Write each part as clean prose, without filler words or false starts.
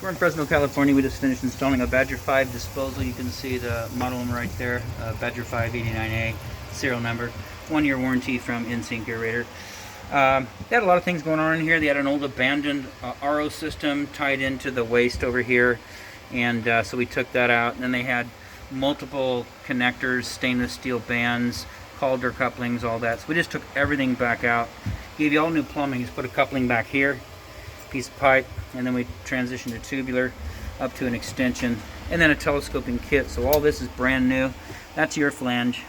We're in Fresno, California. We just finished installing a Badger 5 disposal. You can see the model number right there, Badger 589A, serial number. 1-year warranty from InSync Aerator. They had a lot of things going on in here. They had an old abandoned RO system tied into the waste over here, and so we took that out. And then they had multiple connectors, stainless steel bands, Calder couplings, all that. So we just took everything back out. Gave you all new plumbing. Just put a coupling back here, piece of pipe, and then we transitioned to tubular up to an extension, and then a telescoping kit. So all this is brand new. That's your flange,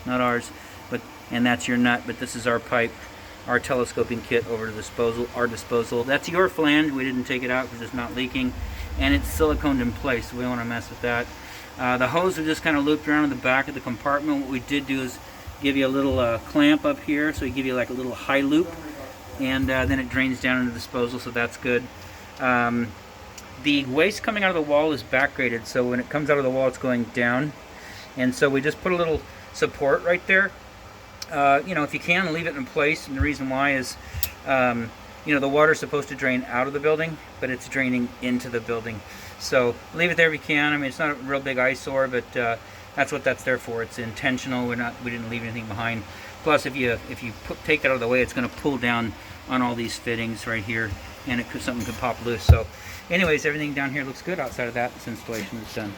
not ours, and that's your nut, but this is our pipe, our telescoping kit over to disposal, our disposal. That's your flange. We didn't take it out because it's not leaking, and it's siliconed in place, so we don't want to mess with that. The hose are just kind of looped around in the back of the compartment. What we did do is give you a little clamp up here, so we give you like a little high loop, and then it drains down into the disposal, so that's good. The waste coming out of the wall is backgraded, so when it comes out of the wall it's going down, and so we just put a little support right there. You know, if you can, leave it in place, and the reason why is you know, the water's supposed to drain out of the building, but it's draining into the building, so leave it there if you can. I mean, it's not a real big eyesore, but that's what that's there for. It's intentional. We didn't leave anything behind. Plus, if you take that out of the way, it's going to pull down on all these fittings right here, and something could pop loose. So anyways, everything down here looks good. Outside of that, this installation is done.